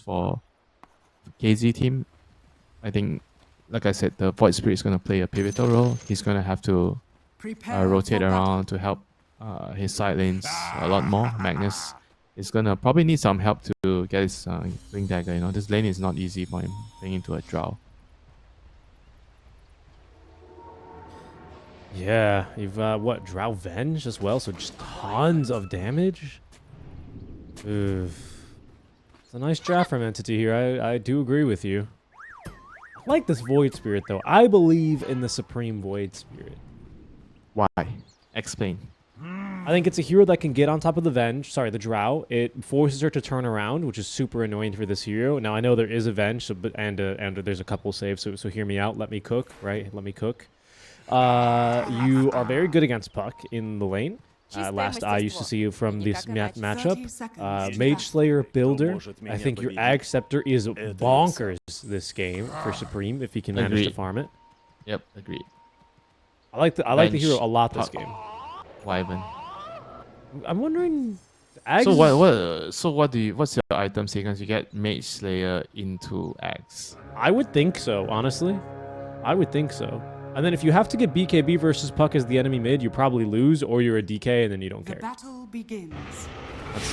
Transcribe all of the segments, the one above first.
for KZ team. I think, like I said, the Void Spirit is going to play a pivotal role. He's going to have to rotate around to help his side lanes a lot more. Magnus is going to probably need some help to get his Wing Dagger. You know, this lane is not easy for him playing into a Drow. Yeah, you've what, Drow Venge as well, so just tons of damage. Oof. It's a nice draft from Entity here. I do agree with you. I like this Void Spirit though. I believe in the Supreme Void Spirit. Why? Explain. I think it's a hero that can get on top of the Drow. It forces her to turn around, which is super annoying for this hero. Now I know there is a Venge, so, and there's a couple saves, so hear me out. Let me cook, right? Let me cook. You are very good against Puck in the lane. Last I used to see you from this matchup. Mage Slayer Builder. I think your Ag Scepter is bonkers this game for Supreme if he can manage to farm it. Yep, agreed. I like the hero a lot this game. Wyvern. I'm wondering. So what's your item sequence? You get Mage Slayer into Axe. I would think so, honestly. I would think so. And then if you have to get BKB versus Puck as the enemy mid, you probably lose, or you're a DK and then you don't care. The battle begins.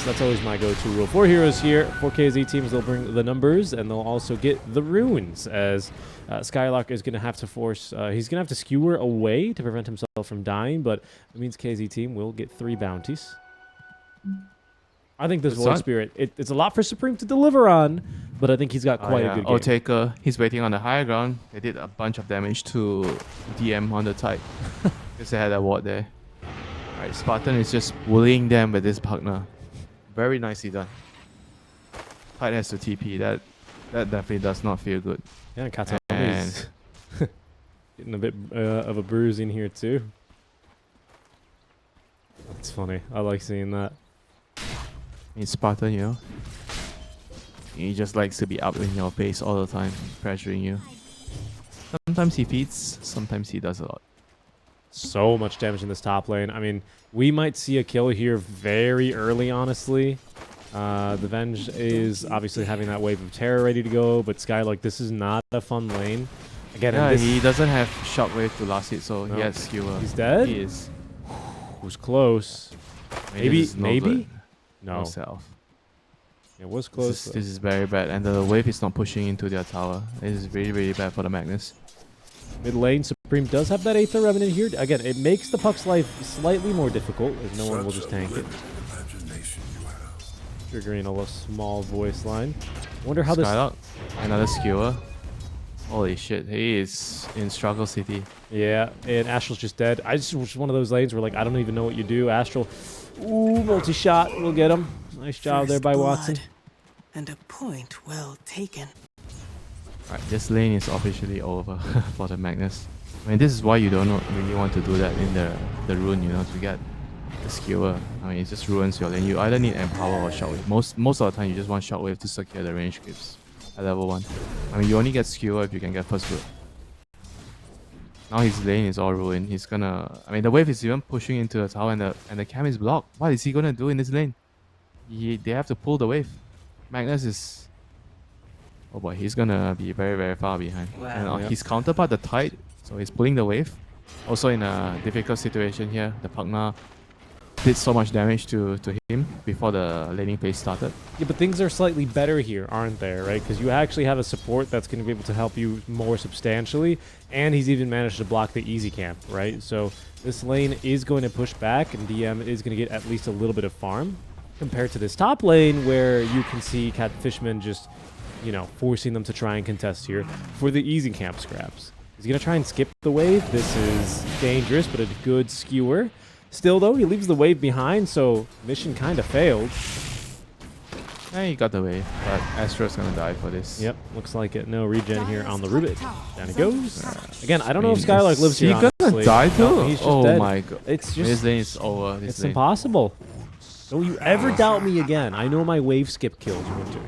That's always my go-to rule. 4 heroes here, 4 KZ teams. They'll bring the numbers, and they'll also get the runes, as Skylark is going to have to force... he's going to have to skewer away to prevent himself from dying, but it means KZ team will get 3 bounties. I think this Void Spirit, it's a lot for Supreme to deliver on, but I think he's got quite a good game. Taker, he's waiting on the higher ground. They did a bunch of damage to DM on the tide. Because they had a ward there. Alright, Spartan is just bullying them with this partner. Very nicely done. Tide has to TP. That definitely does not feel good. Yeah, Katana is getting a bit of a bruise in here too. That's funny. I like seeing that. In Spartan, you know, he just likes to be up in your face all the time, pressuring you. Sometimes he feeds, sometimes he does a lot. So much damage in this top lane. I mean, we might see a kill here very early, honestly. The Venge is obviously having that wave of terror ready to go, but Skylark, this is not a fun lane. Again, yeah, he doesn't have Shockwave to last hit, so he has skewer. He's dead? He is. Was close. Maybe? No. Self. It was close. This is very bad, and the wave is not pushing into their tower. It is really, really bad for the Magnus. Mid lane, Supreme does have that Aether Revenant here. Again, it makes the Puck's life slightly more difficult, as no one will just tank it. Triggering a small voice line. Wonder how Skylark, another skewer. Holy shit, he is in Struggle City. Yeah, and Astral's just dead. It's one of those lanes where, like, I don't even know what you do. Astral, ooh, multi-shot, we'll get him. Nice job there by Watson. And a point well taken. Alright, this lane is officially over for the Magnus. I mean, this is why you don't really want to do that in the rune, you know, to get the skewer. I mean, it just ruins your lane. You either need Empower or Shockwave. Most of the time, you just want Shockwave to secure the range creeps at level 1. I mean, you only get skewer if you can get first root. Now his lane is all ruined. He's gonna... I mean, the wave is even pushing into the tower, and the cam is blocked. What is he gonna do in this lane? They have to pull the wave. Magnus is... Oh boy, he's gonna be very, very far behind. Wow. And his counterpart, the Tide, so he's pulling the wave. Also in a difficult situation here, the Pugna did so much damage to him before the laning phase started. Yeah, but things are slightly better here, aren't there, right? Because you actually have a support that's going to be able to help you more substantially, and he's even managed to block the easy camp, right? So this lane is going to push back, and DM is going to get at least a little bit of farm, compared to this top lane where you can see Catfishman just, you know, forcing them to try and contest here for the easy camp scraps. He's going to try and skip the wave. This is dangerous, but a good skewer. Still, though, he leaves the wave behind, so mission kind of failed. He got the wave, but Astro's gonna die for this. Yep, looks like it. No regen here on the Rubik. Down he goes. Again, I don't know if Skylark lives here, honestly. He's gonna die too? No, he's just dead. My god. It's just... This lane is over. It's impossible. Don't you ever doubt me again. I know my wave skip kills, Winter.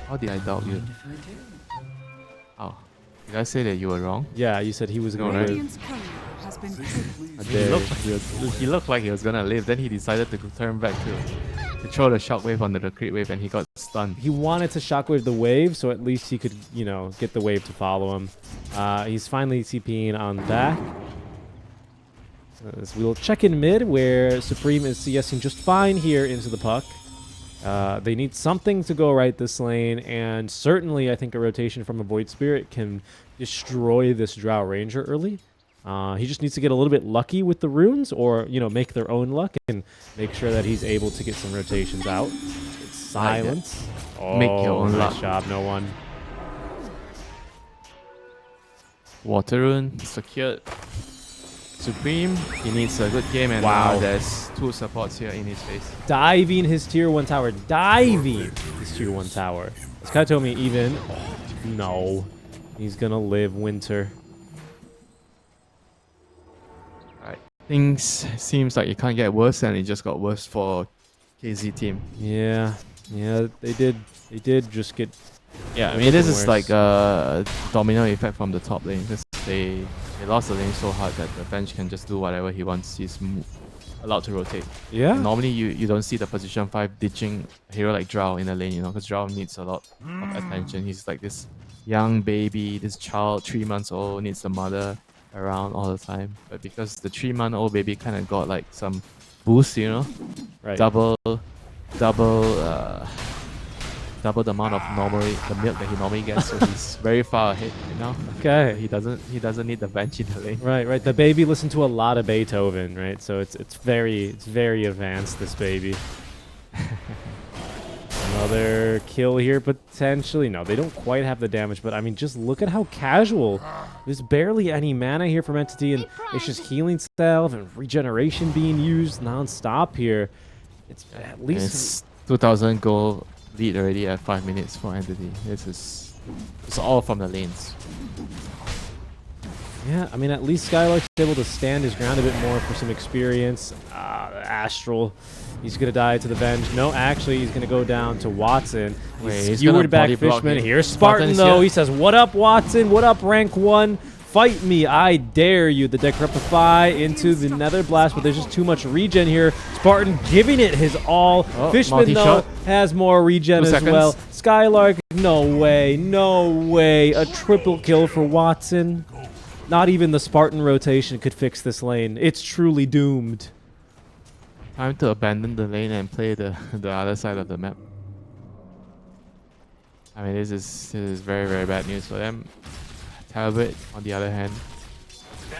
How did I doubt you? Oh. Did I say that you were wrong? Yeah, you said he was going to live. He looked like he was gonna live, then he decided to turn back to to throw the shockwave onto the creep wave and he got stunned. He wanted to shockwave the wave, so at least he could, you know, get the wave to follow him. He's finally CPing on back. As we'll check in mid, where Supreme is CSing just fine here into the puck. They need something to go right this lane, and certainly I think a rotation from a Void Spirit can destroy this Drow Ranger early. He just needs to get a little bit lucky with the runes, or, you know, make their own luck and make sure that he's able to get some rotations out. It's silence. Make your own nice luck. job, no one. Water rune secured. Supreme, he needs a good game, and Wow. now there's 2 supports here in his face. Diving his tier 1 tower. Diving his tier 1 tower. This guy told me even. Oh, no. He's gonna live winter. Right. Things seems like it can't get worse, and it just got worse for KZ team. Yeah. Yeah, they did just get... Yeah, I mean, this is worse. like a domino effect from the top lane. Because they lost the lane so hard that the bench can just do whatever he wants. He's allowed to rotate. Yeah. And normally you don't see the position 5 ditching a hero like Drow in the lane, you know, because Drow needs a lot of attention. He's like this young baby, this child, 3 months old, needs the mother around all the time. But because the 3-month-old baby kind of got like some boost, you know, Right. double the amount of the milk that he normally gets, so he's very far ahead right now. Okay. He doesn't need the bench in the lane. Right. The baby listened to a lot of Beethoven, right? So it's very advanced, this baby. Another kill here potentially. No, they don't quite have the damage, but I mean, just look at how casual. There's barely any mana here from Entity, and it's just healing self and regeneration being used non-stop here. It's at And least it's 2,000 goal lead already at 5 minutes for Entity. It's all from the lanes. Yeah, I mean, at least Skylark's able to stand his ground a bit more for some experience. Astral, he's going to die to the Venge. No, actually, he's going to go down to Watson. Wait, He's he's skewered gonna back body block Fishman. him. Here's Spartan, Spartan's though. here. He says, what up, Watson? What up, rank 1? Fight me, I dare you. The Decrepify into the Nether Blast, but there's just too much regen here. Spartan giving it his all. Oh, Fishman, though, multi-shot. has more regen 2 as seconds. well. Skylark, no way. A triple kill for Watson. Not even the Spartan rotation could fix this lane. It's truly doomed. Time to abandon the lane and play the other side of the map. I mean, this is very bad news for them. Terrorblade, on the other hand,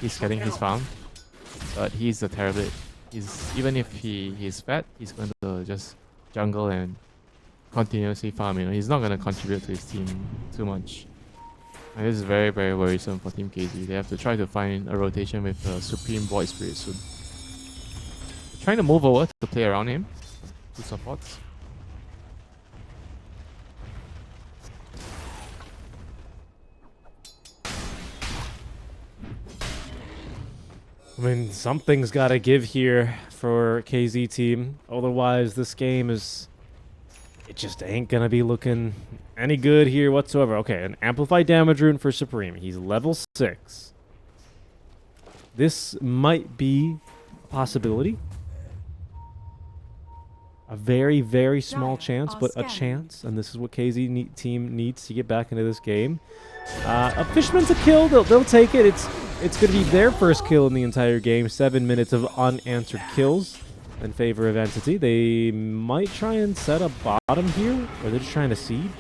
he's getting his farm, but he's a Terrorblade. Even if he's fat, he's going to just jungle and continuously farm. You know, he's not going to contribute to his team too much. And this is very worrisome for Team KZ. They have to try to find a rotation with the Supreme Void Spirit soon. They're trying to move over to play around him, to supports. I mean, something's got to give here for KZ team. Otherwise, this game it just ain't going to be looking any good here whatsoever. Okay, an amplified damage rune for Supreme. He's level 6. This might be a possibility. A very small chance, but a chance. And this is what KZ team needs to get back into this game. A Fishman's a kill. They'll take it. It's going to be their first kill in the entire game. 7 minutes of unanswered kills in favor of Entity. They might try and set a bottom here, or they're just trying to siege.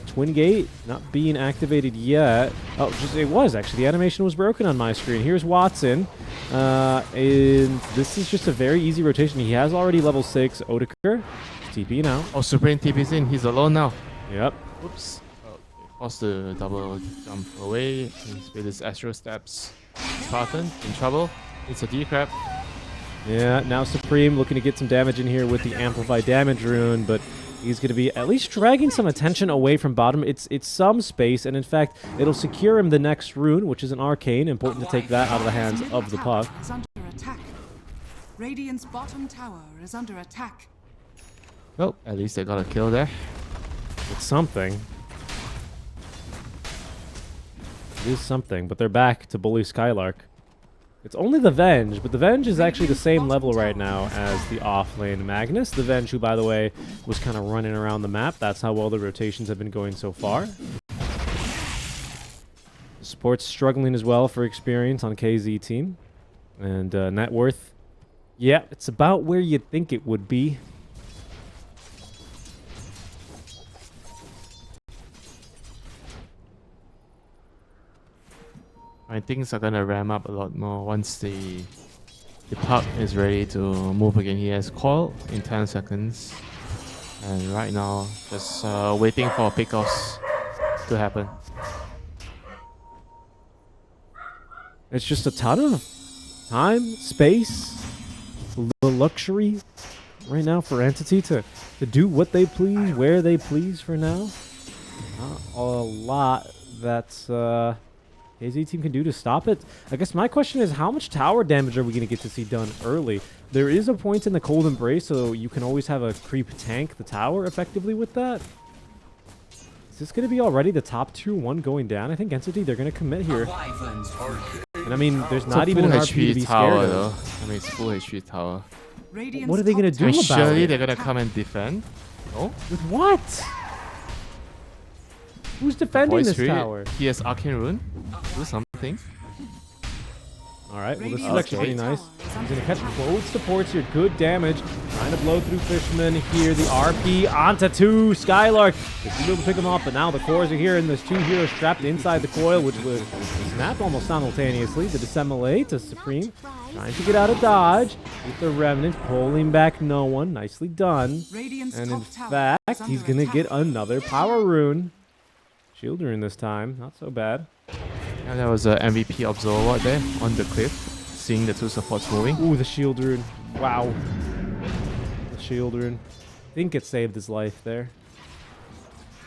Twin Gate not being activated yet. Oh, it was actually. The animation was broken on my screen. Here's Watson. And this is just a very easy rotation. He has already level 6 Odeker. TP now. Oh, Supreme TP's in. He's alone now. Yep. Oops. Oh, forced to double jump away. He's with his Astro Steps. Spartan in trouble. It's a D-Crab. Yeah, now Supreme looking to get some damage in here with the Amplified Damage rune, but he's going to be at least dragging some attention away from bottom. It's some space, and in fact, it'll secure him the next rune, which is an Arcane. Important to take that out of the hands of the puck. Is under attack. Radiant's bottom tower is under attack. Well, at least they got a kill there. It's something. It is something, but they're back to bully Skylark. It's only the Venge, but the Venge is actually the same level right now as the off-lane Magnus. The Venge, who, by the way, was kind of running around the map. That's how well the rotations have been going so far. The support's struggling as well for experience on KZ team. And net worth, yeah, it's about where you'd think it would be. I think things are gonna ramp up a lot more once the puck is ready to move again. He has coil in 10 seconds, and right now just waiting for pickoffs to happen. It's just a ton of time, space, the luxury right now for Entity to do what they please, where they please for now. Not a lot that's KZ team can do to stop it. I guess my question is, how much tower damage are we going to get to see done early? There is a point in the Cold Embrace, so you can always have a creep tank the tower effectively with that. Is this going to be already the top 2-1 going down? I think Entity, they're going to commit here. And I mean, there's not even an RP to be tower, scared though. of. I mean, it's full HP tower. What are they going to do I mean, about surely it? they're gonna come and defend. No? With what? Who's defending Voice this Spirit, tower? He has Arcane Rune. Do something. Alright, well this is Okay. actually pretty nice. He's gonna catch both supports here. Good damage. Trying to blow through Fishman here. The RP onto 2. Skylark is able to pick him off, but now the cores are here and there's 2 heroes trapped inside the coil, which was snapped almost simultaneously. The Dissemblate to Supreme. Trying to get out of dodge. With the Remnant pulling back no one. Nicely done. Radiant's And in top tower fact, is under he's gonna attack. get another power rune. Shield rune this time. Not so bad. And there was a MVP Observer there on the cliff, seeing the 2 supports moving. Ooh, the shield rune. Wow. The shield rune. I think it saved his life there.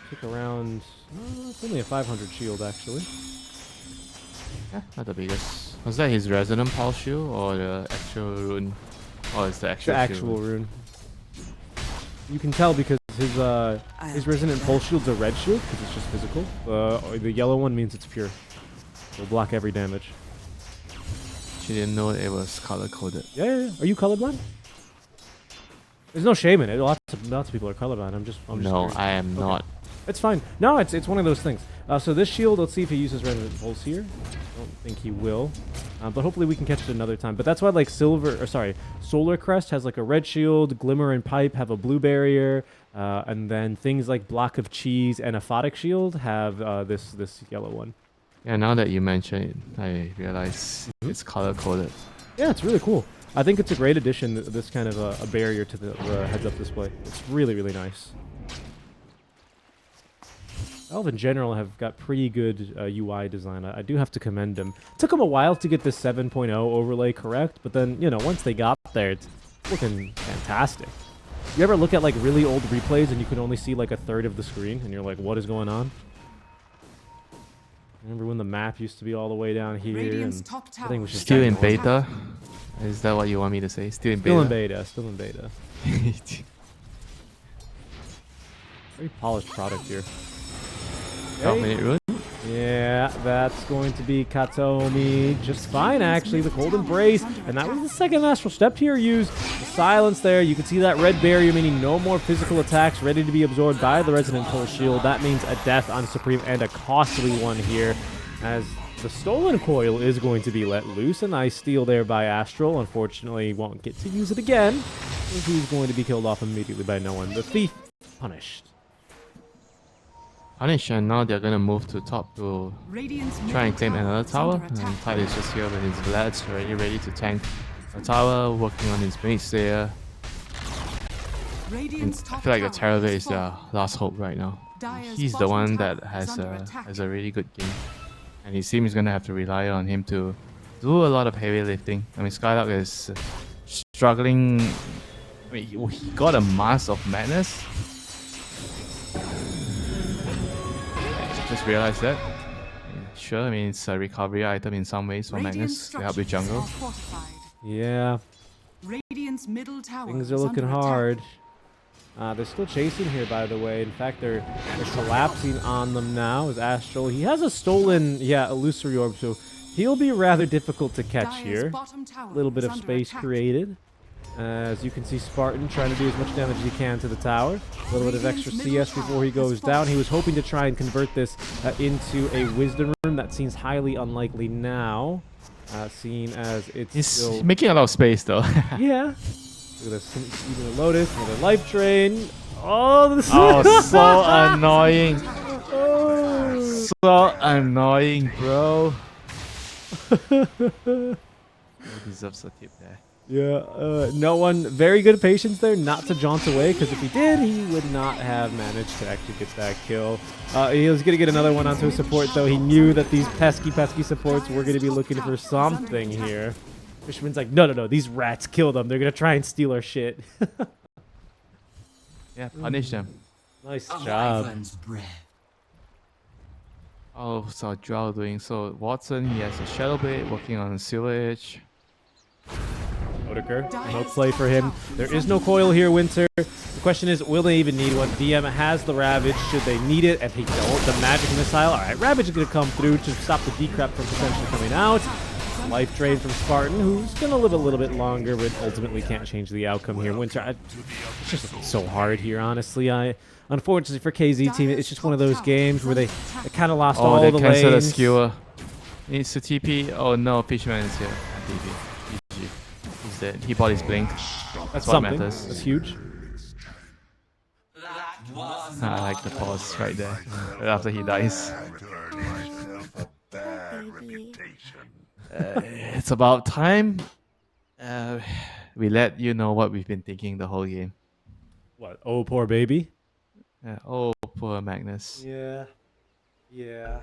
Took around... it's only a 500 shield, actually. Yeah, not the biggest. Was that his Resonant Pulse Shield or the actual rune? Or it's the actual The shield? actual rune. You can tell because his Resonant Pulse Shield's a red shield, because it's just physical. The yellow one means it's pure. It'll block every damage. She didn't know it was color-coded. Yeah. Are you colorblind? There's no shame in it. Lots of people are colorblind. I'm just No, curious. I am Okay. not. It's fine. No, it's one of those things. So this shield, let's see if he uses Resonant Pulse here. I don't think he will. But hopefully we can catch it another time. But that's why like Solar Crest has like a red shield, Glimmer and Pipe have a blue barrier, and then things like Block of Cheese and Aphotic Shield have this yellow one. Yeah, now that you mention it, I realize it's color-coded. Yeah, it's really cool. I think it's a great addition, this kind of a barrier to the heads-up display. It's really, really nice. Valve in general have got pretty good UI design. I do have to commend them. It took them a while to get this 7.0 overlay correct, but then, you know, once they got there, it's looking fantastic. You ever look at like really old replays and you can only see like a third of the screen and you're like, what is going on? Remember when the map used to be all the way down here? Radiant's And top I think it tower was just Still in gigantic. beta? Is that what you want me to say? Still in still in beta? beta, still in beta. Very polished product here. 12-minute rune? Yeah, that's going to be Katomi just fine, actually. The Cold Embrace. And that was the second Astral Step here used. The silence there. You can see that red barrier, meaning no more physical attacks ready to be absorbed by the Resonant Pulse Shield. That means a death on Supreme and a costly one here, as the Stolen Coil is going to be let loose. A nice steal there by Astral. Unfortunately, won't get to use it again, as he's going to be killed off immediately by no one. The Thief punished. Punish, and now they're gonna move to top to Radiant's try and claim middle another tower tower. is under And attack. Tide is just here with his Vlads already ready to tank a tower, working on his mace there. Radiant's I top feel like the tower Terrorblade has is their fallen. last hope right now. Dire's He's the bottom one tower that is under attack. has a really good game. And his team is gonna have to rely on him to do a lot of heavy lifting. I mean, Skylark is struggling. I mean, he got a Mask of Madness. Just realized that. Sure, I mean, it's a recovery item in some ways for Radiant Magnus to help with structures jungle. are fortified. Yeah. Radiant's middle tower Things are is looking under attack. hard. They're still chasing here, by the way. In fact, they're collapsing on them now as Astral. He has a stolen, illusory orb, so He'll be rather difficult to catch Dire's here. bottom tower A little bit is of under space attack. created. As you can see, Spartan trying to do as much damage as he can to the tower. A little bit of extra CS before he goes down. He was hoping to try and convert this into a wisdom room. That seems highly unlikely now, seeing as it's He's still... making a lot of space though. Yeah. Look at this. Even a Lotus, another life drain. Oh, this Oh, so annoying. Oh. So annoying, bro. He deserves a tip there. Yeah, no one, very good patience there not to jaunt away, because if he did, he would not have managed to actually get that kill. He was going to get another one onto his support, though. He knew that these pesky supports were going to be looking for something here. Fisherman's like, no, these rats, kill them. They're going to try and steal our shit. Yeah, punish them. Nice job. Oh, so Drow doing so. Watson, he has a Shadow Blade working on Silver Edge. Odeker, no play for him. There is no coil here, Winter. The question is, will they even need one? DM has the Ravage. Should they need it? If they don't, the Magic Missile. All right, Ravage is going to come through to stop the decrep from potentially coming out. Life drain from Spartan, who's going to live a little bit longer, but ultimately can't change the outcome here. Winter, it's just so hard here, honestly. Unfortunately for KZ team, it's just one of those games where they kind of lost all they the cancel the lanes. skewer. Needs to TP. Oh no, Fisherman is here. TP. GG. He's dead. He bought his blink. That's what something. matters. That's huge. I like the pause right there. Right after he dies. It's about time. We let you know what we've been thinking the whole game. What? Oh, poor baby. Oh, poor Magnus. Yeah. Yeah.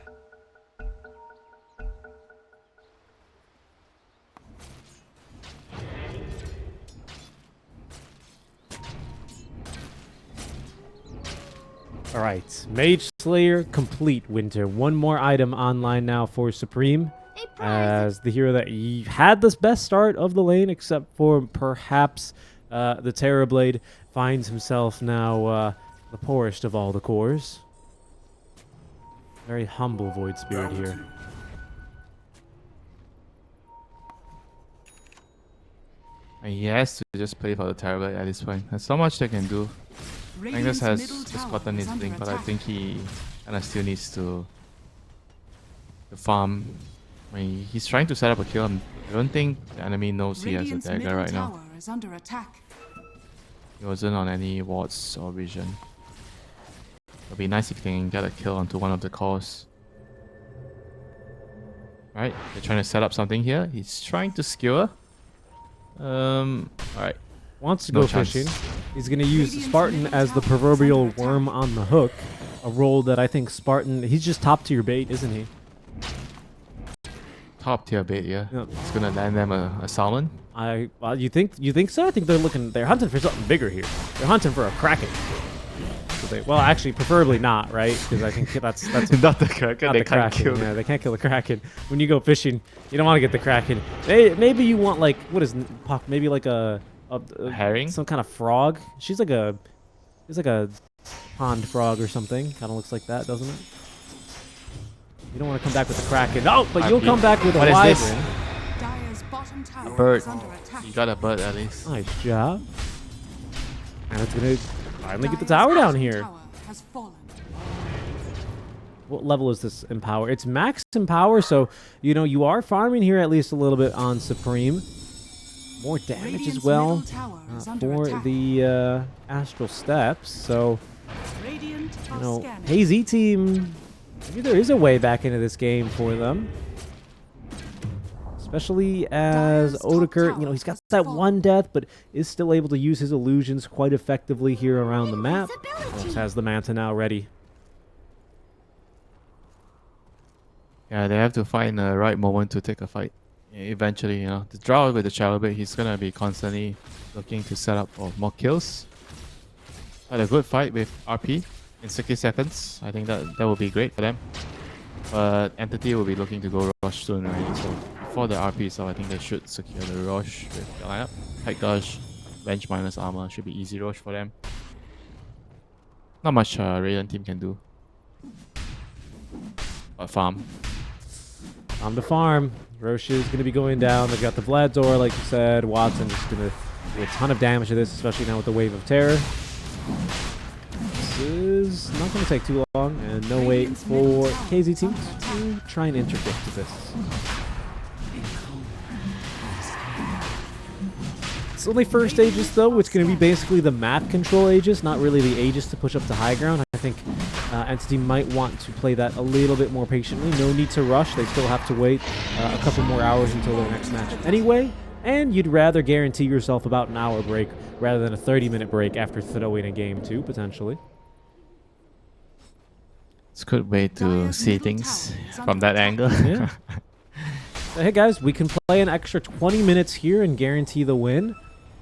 All right, Mage Slayer complete, Winter. One more item online now for Supreme, as the hero that had this best start of the lane, except for perhaps the Terrorblade, finds himself now the poorest of all the cores. Very humble Void Spirit here. And he has to just play for the Terrorblade at this point. There's so much they can do. Magnus has just gotten his blink, but I think he kind of still needs to farm. I mean, he's trying to set up a kill. I don't think the enemy knows he has a dagger right now. He wasn't on any wards or vision. It'll be nice if he can get a kill onto one of the cores. Right, they're trying to set up something here. He's trying to skewer. Alright. Wants to No go chance. fishing. He's going to use Spartan as the proverbial worm on the hook. A role that I think Spartan, he's just top tier bait, isn't he? Top tier bait, yeah. Yep. It's gonna land them a salmon. You think so? I think they're hunting for something bigger here. They're hunting for a Kraken. So well, actually, preferably not, right? Because I think that's Not the Kraken, not they the can't Kraken. kill Yeah, they can't kill the Kraken. When you go fishing, you don't want to get the Kraken. Maybe you want like maybe like a herring? some kind of frog. She's like a pond frog or something. Kind of looks like that, doesn't it? You don't want to come back with the Kraken. Oh, but you'll come back with a What is this? Wyvern. A bird. You got a bird at least. Nice job. And it's gonna finally get the tower down here. What level is this in power? It's max in power, so you are farming here at least a little bit on Supreme. More damage as well for the Astral Steps. So Hazy team, maybe there is a way back into this game for them. Especially as Odeker, he's got that one death, but is still able to use his illusions quite effectively here around the map. Almost has the Manta now ready. Yeah, they have to find the right moment to take a fight. Eventually, the Drow with the Shadow Blade, he's gonna be constantly looking to set up for more kills. Had a good fight with RP in 60 seconds. I think that will be great for them. But Entity will be looking to go Rush soon already, so before the RP, so I think they should secure the Rush with the lineup. Tight Gush, bench minus armor, should be easy Rush for them. Not much Raiden team can do. But farm. On the farm. Roche is going to be going down. They've got the Vlador, like you said. Watson just going to do a ton of damage to this, especially now with the Wave of Terror. This is not going to take too long, and no wait for KZ teams to try and interdict this. It's only first Aegis though, which is going to be basically the map control Aegis, not really the Aegis to push up to high ground. I think Entity might want to play that a little bit more patiently. No need to rush. They still have to wait a couple more hours until their next match anyway. And you'd rather guarantee yourself about an hour break rather than a 30-minute break after throwing a game too, potentially. It's a good way to see things from that angle. Yeah. Hey guys, we can play an extra 20 minutes here and guarantee the win.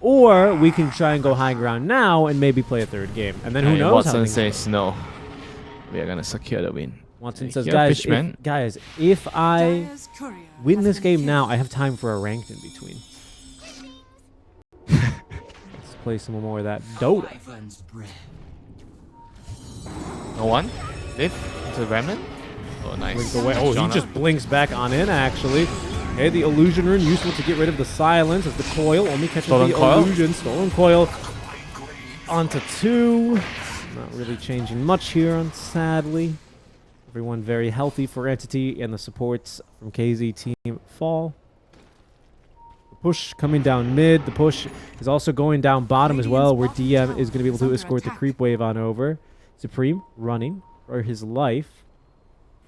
Or we can try and go high ground now and maybe play a third game. And then who knows Watson how things says no. We are going to secure the win. Watson says, Here, guys, if I Dire's courier win has this been game now, killed. I have time for a ranked in between. Let's play some more of that Dota. No one? Live into Remnant? Oh, nice. Blink away. Oh, he Jonah. just blinks back on in, actually. Okay, the illusion rune useful to get rid of the silence as the coil only catches Stolen the coil? illusion. Stolen coil onto 2. Not really changing much here, sadly. Everyone very healthy for Entity, and the supports from KZ team fall. The push coming down mid. The push is also going down bottom as well, where DM is going to be able to escort the creep wave on over. Supreme running for his life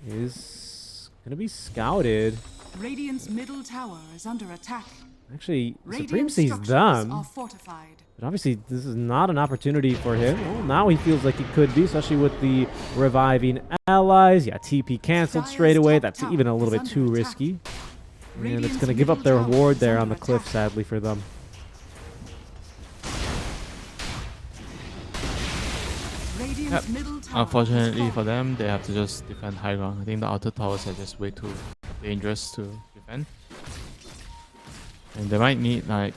is going to be scouted. Radiant's middle tower is under attack. Actually, Supreme Radiant sees structures them. are fortified. But obviously, this is not an opportunity for him. Well, now he feels like it could be, especially with the reviving allies. Yeah, TP canceled straight away. That's even a little bit too risky. And it's going to give up their ward there on the cliff, sadly, for them. Radiant's middle tower Unfortunately is for them, they have to just defend high ground. I think the outer towers are just way too dangerous to defend. And they might need like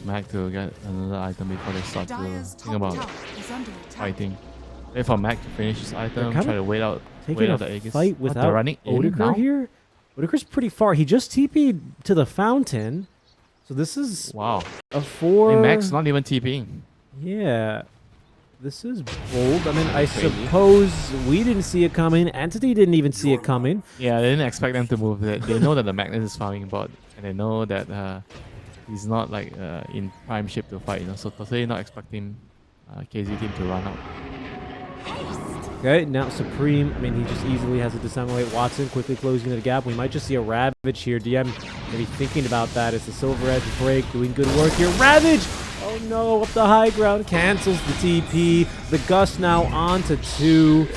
Mac to get another item before they start to Dire's think top about tower is under attack. fighting. Wait for Mac to finish his item, kinda try to wait out Taking a the Aegis. fight What, without they're running in Odeker now? here. Odeker's pretty far. He just TP'd to the fountain. So this is Wow. a 4... And Mac's not even TPing. Yeah. This is bold. I mean, I Crazy. suppose we didn't see it coming. Entity didn't even see it coming. Yeah, they didn't expect them to move. They know that the Magnus is farming bot, and they know that he's not like in prime shape to fight. You know, so totally not expecting KZ team to run out. Okay, now Supreme, I mean, he just easily has to dissemblate Watson, quickly closing the gap. We might just see a Ravage here. DM maybe thinking about that as the Silver Edge break, doing good work here. Ravage! Oh no, up the high ground, cancels the TP. The Gust now onto 2.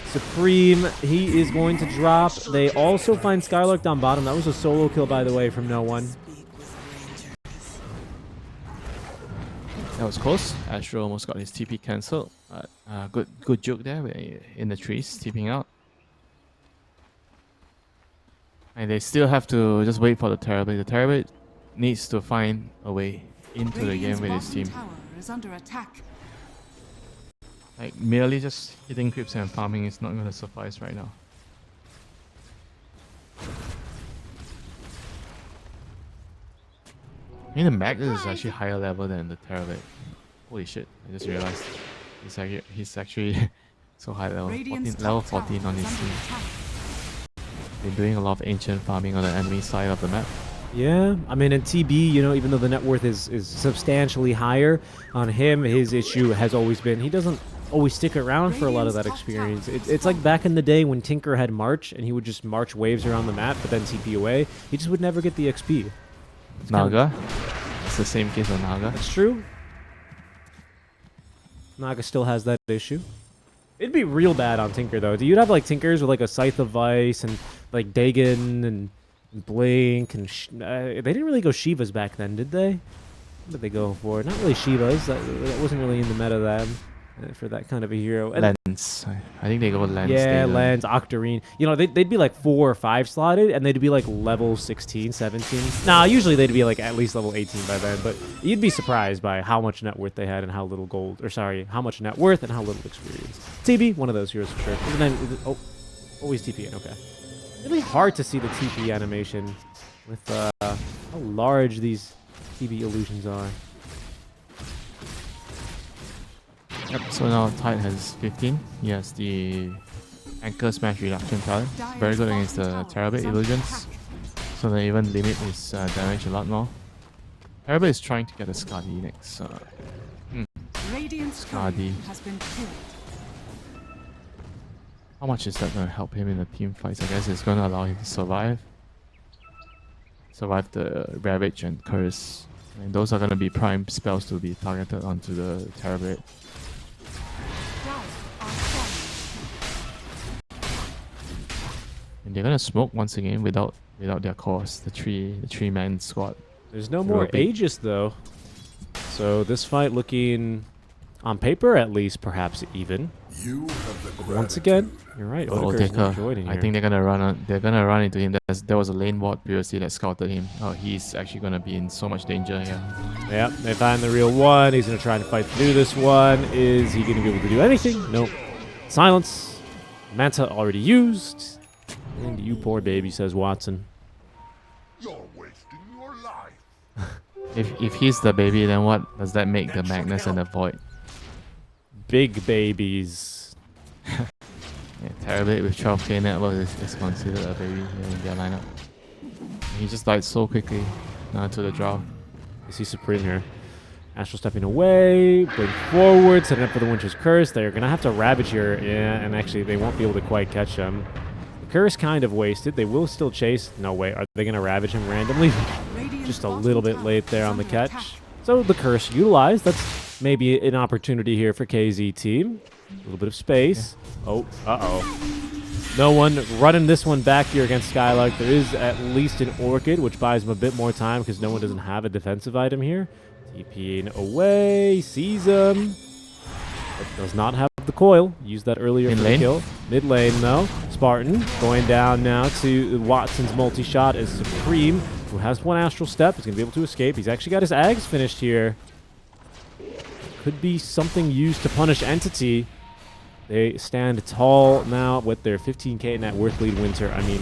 Supreme, he is going to drop. They also find Skylark down bottom. That was a solo kill, by the way, from no one. That was close. Astro almost got his TP cancelled. Good joke there in the trees, TPing out. And they still have to just wait for the Terrorblade. The Terrorblade needs to find a way into the game Radiant's with his bottom team. tower is under attack. Like, merely just hitting creeps and farming is not going to suffice right now. I think the Magnus is actually higher level than the Terrorblade. Holy shit, I just realized. He's actually so high level. Radiant's Level top 14 tower on is his under team. attack. Been doing a lot of ancient farming on the enemy side of the map. Yeah, I mean, in TB, you know, even though the net worth is substantially higher on him, his issue has always been he doesn't always stick around for a lot of that experience. It's like back in the day when Tinker had March, and he would just march waves around the map, but then TP away. He just would never get the XP. It's kind of- Naga, it's the same case on Naga. That's true. Naga still has that issue. It'd be real bad on Tinker, though. You'd have, like, Tinkers with, like, a Scythe of Vice and, like, Dagon and Blink and... they didn't really go Shivas back then, did they? What did they go for? Not really Shivas. That wasn't really in the meta then for that kind of a hero. And Lens. I think they go Lens. yeah, Dagon. Lens, Octarine. You know, they'd be like 4 or 5 slotted, and they'd be like level 16, 17. Nah, usually they'd be like at least level 18 by then, but you'd be surprised by how much net worth they had and how little gold, or sorry, how much net worth and how little experience. TB, one of those heroes for sure. And then, oh, always TP in, okay. Really hard to see the TP animation with how large these TP illusions are. Yep, so now Tide has 15. He has the Anchor Smash Reduction talent. Very good against the Terabit illusions. So they even limit his damage a lot more. Terabit is trying to get a Skadi next. Skadi. Has been killed. How much is that going to help him in the team fights? I guess it's going to allow him to survive. Survive the Ravage and Curse. And those are going to be prime spells to be targeted onto the Terabit. And they're gonna smoke once again without their cores. The three man squad. There's no more Aegis though, so this fight looking, on paper at least, perhaps even. But once again, you're right. Odeker's not joining here. I think they're gonna run into him. There was a lane ward previously that scouted him. Oh, he's actually gonna be in so much danger here. Yep, they find the real one. He's gonna try and fight through this one. Is he gonna be able to do anything? Nope. Silence. Manta already used. And you poor baby, says Watson. You're wasting your life. If he's the baby, then what does that make the Magnus and the Void? Big babies. Yeah, Terabit with 12k net worth is considered a baby here in their lineup. He just died so quickly to the draw. You see Supreme here. Astral stepping away, going forward, setting up for the Winter's Curse. They're going to have to Ravage here, yeah, and actually they won't be able to quite catch him. The Curse kind of wasted. They will still chase. No way. Are they going to Ravage him randomly? Just a little bit late there on the catch. So the Curse utilized. That's maybe an opportunity here for KZ team. A little bit of space. Oh, uh-oh. No one running this one back here against Skylark. There is at least an Orchid, which buys him a bit more time because no one doesn't have a defensive item here. TPing away, sees him. But does not have the coil. Used that earlier for the kill. Mid lane, though. Spartan going down now to Watson's multi-shot as Supreme, who has one Astral Step, is going to be able to escape. He's actually got his Ags finished here. Could be something used to punish Entity. They stand tall now with their 15k net worth lead Winter. I mean,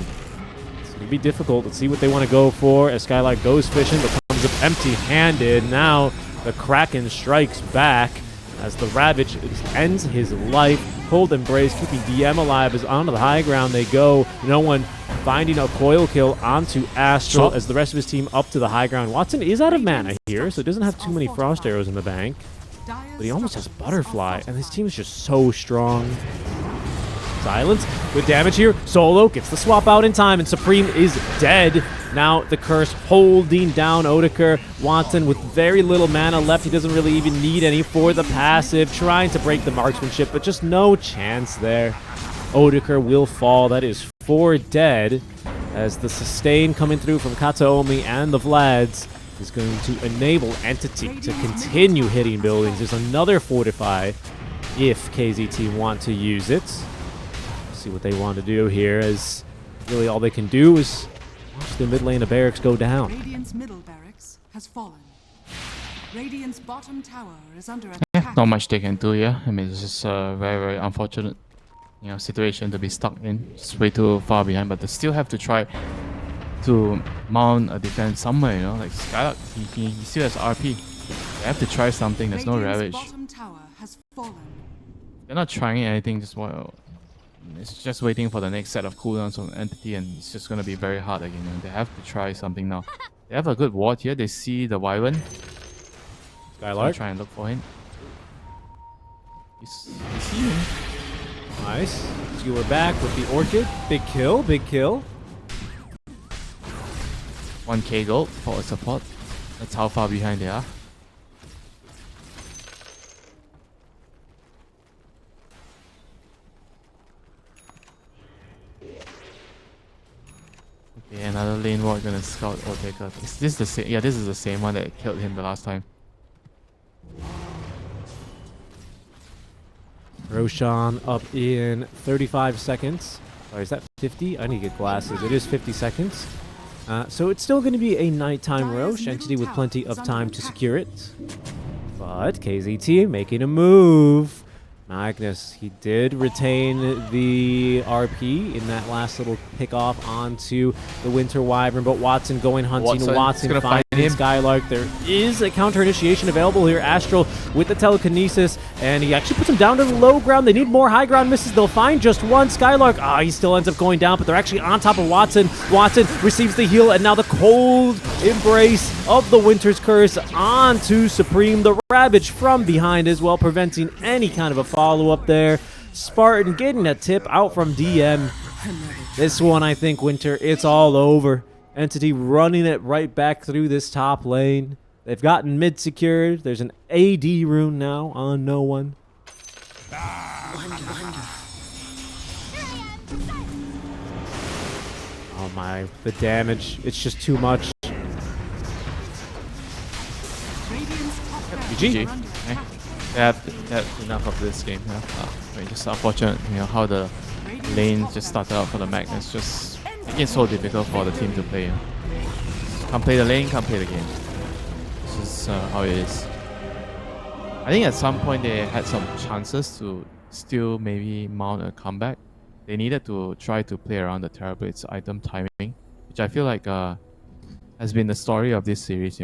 it's going to be difficult. Let's see what they want to go for as Skylark goes fishing, but comes up empty-handed. Now the Kraken strikes back as the Ravage ends his life. Cold Embrace keeping DM alive as onto the high ground they go. No one finding a coil kill onto Astral as the rest of his team up to the high ground. Watson is out of mana here, so doesn't have too many Frost Arrows in the bank. But he almost has Butterfly, and his team is just so strong. Silence, good damage here. Solo gets the swap out in time, and Supreme is dead. Now the Curse holding down Odeker. Watson with very little mana left. He doesn't really even need any for the passive. Trying to break the marksmanship, but just no chance there. Odeker will fall. That is 4 dead, as the sustain coming through from Kataomi and the Vlads is going to enable Entity to continue hitting buildings. There's another Fortify if KZ team want to use it. See what they want to do here, as really all they can do is watch the mid lane of barracks go down. Radiant's middle barracks has fallen. Radiant's bottom tower is under attack. Not much they can do here. I mean, it's just a very, very unfortunate, situation to be stuck in. Just way too far behind, but they still have to try to mount a defense somewhere, like Skylark, he still has RP. They have to try something. There's no Ravage. Bottom tower has fallen. They're not trying anything, it's just waiting for the next set of cooldowns from Entity, and it's just gonna be very hard again. They have to try something now. They have a good ward here. They see the Wyvern. Skylark. Try and look for him. You see him. Nice. Skewer back with the Orchid. Big kill, big kill. 1k gold for support. That's how far behind they are. Okay, another lane ward gonna scout Odeker. Is this the same? Yeah, this is the same one that killed him the last time. Roshan up in 35 seconds. Or is that 50? I need to get glasses. It is 50 seconds. So it's still going to be a nighttime Roche, Entity with plenty of time to secure it. But KZT making a move. Magnus, he did retain the RP in that last little pick off onto the Winter Wyvern, but Watson going hunting. Watson gonna find finding him. Skylark. There is a counter initiation available here. Astral with the telekinesis, and he actually puts him down to the low ground. They need more high ground misses. They'll find just one. Skylark, he still ends up going down, but they're actually on top of Watson. Watson receives the heal, and now the cold embrace of the Winter's Curse onto Supreme. The Ravage from behind as well, preventing any kind of a follow-up there. Spartan getting a tip out from DM. This one, I think, Winter, it's all over. Entity running it right back through this top lane. They've gotten mid secured. There's an AD rune now on no one. Oh my, the damage. It's just too much. Radiant's top tower GG. are under Okay. attack. They have enough of this game. Yeah. I mean, just unfortunate, how the lane just started out for the Magnus, just making it so difficult for the team to play. Can't play the lane, can't play the game. This is how it is. I think at some point they had some chances to still maybe mount a comeback. They needed to try to play around the Terrorblades item timing, which I feel like has been the story of this series.